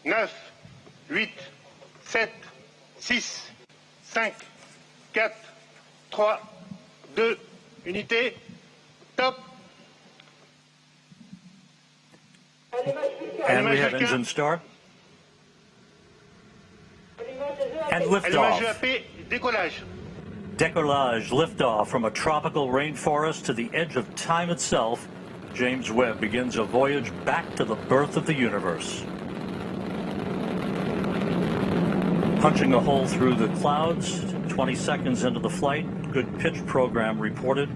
10, 9, 8, 7, 6, 5, 4, 3, 2, unité, top. And we have engine start. And liftoff. Décollage. Decollage, liftoff from a tropical rainforest to the edge of time itself. James Webb begins a voyage back to the birth of the universe. Punching a hole through the clouds, 20 seconds into the flight. Good pitch program reported.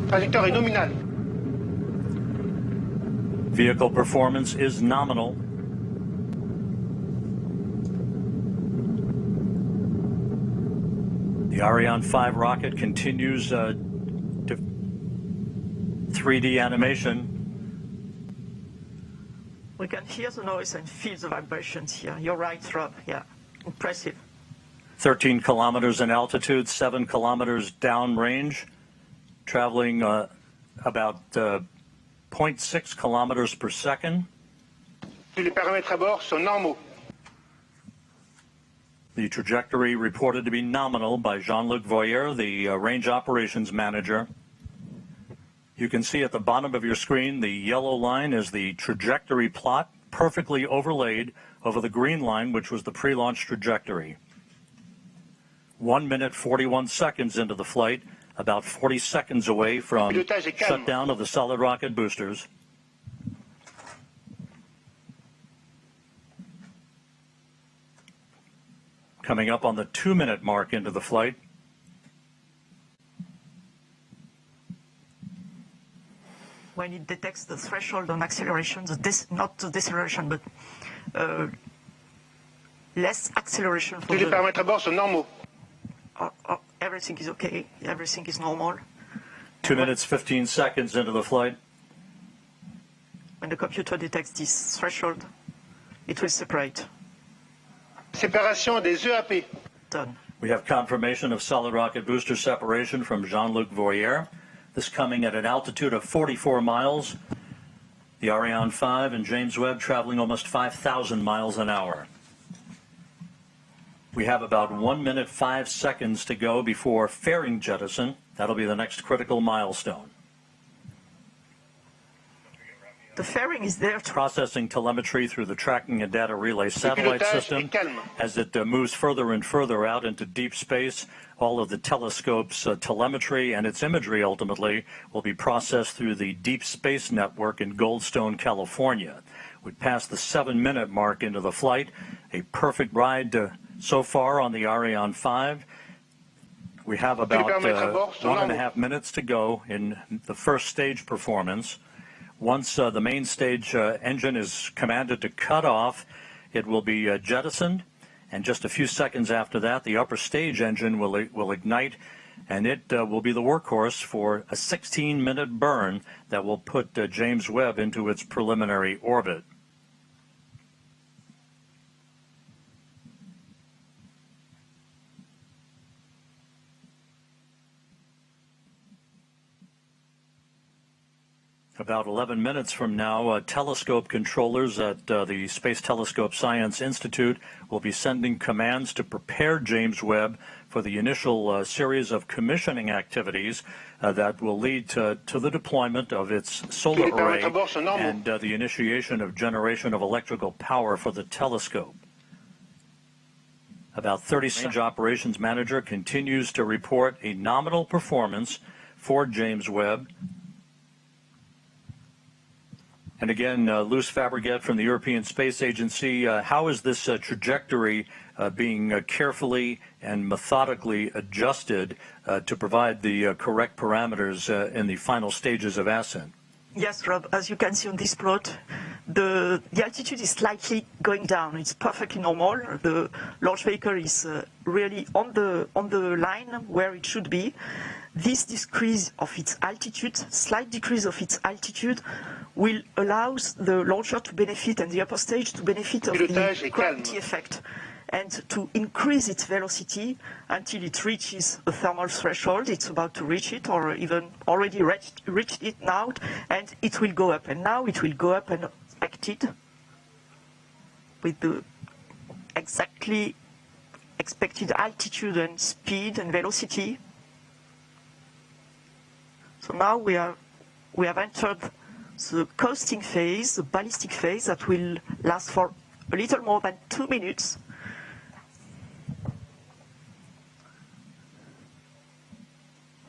Trajectoire est nominale. Vehicle performance is nominal. The Ariane 5 rocket continues to 3D animation. We can hear the noise and feel the vibrations here. You're right, Rob. Yeah, impressive. 13 kilometers in altitude, 7 kilometers downrange, traveling about 0.6 kilometers per second. Les paramètres à bord sont normaux. The trajectory reported to be nominal by Jean-Luc Voyer, the range operations manager. You can see at the bottom of your screen the yellow line is the trajectory plot, perfectly overlaid over the green line, which was the pre-launch trajectory. 1 minute 41 seconds into the flight, about 40 seconds away from shutdown of the solid rocket boosters. Coming up on the 2-minute mark into the flight. When it detects the threshold on acceleration, not the deceleration, but less acceleration. Tous les paramètres à bord sont normaux. Everything is okay. Everything is normal. 2 minutes 15 seconds into the flight. When the computer detects this threshold, it will separate. Séparation des EAP. Done. We have confirmation of solid rocket booster separation from Jean-Luc Voyer. This coming at an altitude of 44 miles. The Ariane 5 and James Webb traveling almost 5,000 miles an hour. We have about 1 minute 5 seconds to go before fairing jettison. That'll be the next critical milestone. The fairing is there to processing telemetry through the tracking and data relay satellite system. As it moves further and further out into deep space, all of the telescope's telemetry and its imagery ultimately will be processed through the Deep Space Network in Goldstone, California. We passed the 7-minute mark into the flight. A perfect ride so far on the Ariane 5. We have about 1.5 minutes to go in the first stage performance. Once the main stage engine is commanded to cut off, it will be jettisoned, and just a few seconds after that, the upper stage engine will ignite, and it will be the workhorse for a 16-minute burn that will put James Webb into its preliminary orbit. About 11 minutes from now, telescope controllers at the Space Telescope Science Institute will be sending commands to prepare James Webb for the initial series of commissioning activities that will lead to the deployment of its solar array and the initiation of generation of electrical power for the telescope. About 30 seconds. Range Operations Manager continues to report a nominal performance for James Webb. And again, Luce Fabregat from the European Space Agency, how is this trajectory being carefully and methodically adjusted to provide the correct parameters in the final stages of ascent? Yes, Rob, as you can see on this plot, the altitude is slightly going down. It's perfectly normal. The launch vehicle is really on the line where it should be. This decrease of its altitude, slight decrease of its altitude, will allow the launcher to benefit and the upper stage to benefit of the gravity effect. and to increase its velocity until it reaches a thermal threshold. It's about to reach it, or even already reached it now, and it will go up. And now it will go up and expected with the exactly expected altitude and speed and velocity. So now we have entered the coasting phase, the ballistic phase, that will last for a little more than 2 minutes.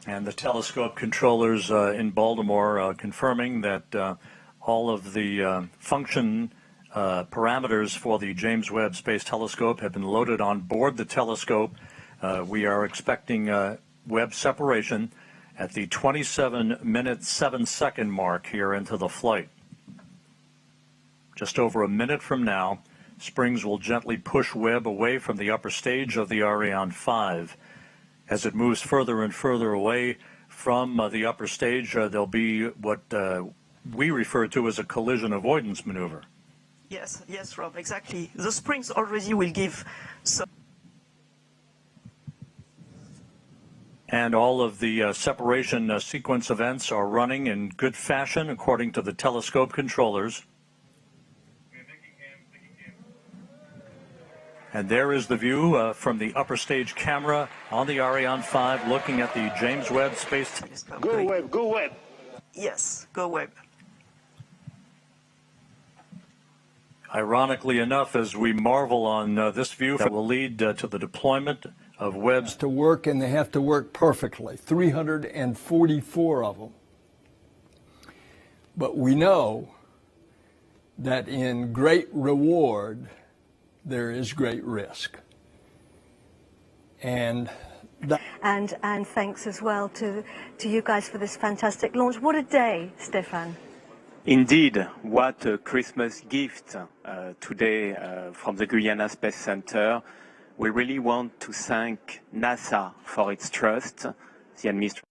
And the telescope controllers in Baltimore confirming that all of the function parameters for the James Webb Space Telescope have been loaded on board the telescope. We are expecting Webb separation at the 27-minute 7-second mark here into the flight. Just over a minute from now, Springs will gently push Webb away from the upper stage of the Ariane 5. As it moves further and further away from the upper stage, there'll be what we refer to as a collision avoidance maneuver. Yes, Rob, exactly. The springs already will give some. And all of the separation sequence events are running in good fashion according to the telescope controllers. And there is the view from the upper stage camera on the Ariane 5 looking at the James Webb Space Telescope. Go Webb, go Webb. Yes, go Webb. Ironically enough, as we marvel on this view, that will lead to the deployment of Webb's to work, and they have to work perfectly, 344 of them. But we know that in great reward, there is great risk. And thanks as well to you guys for this fantastic launch. What a day, Stéphane. Indeed, what a Christmas gift today from the Guyana Space Center. We really want to thank NASA for its trust, the administration.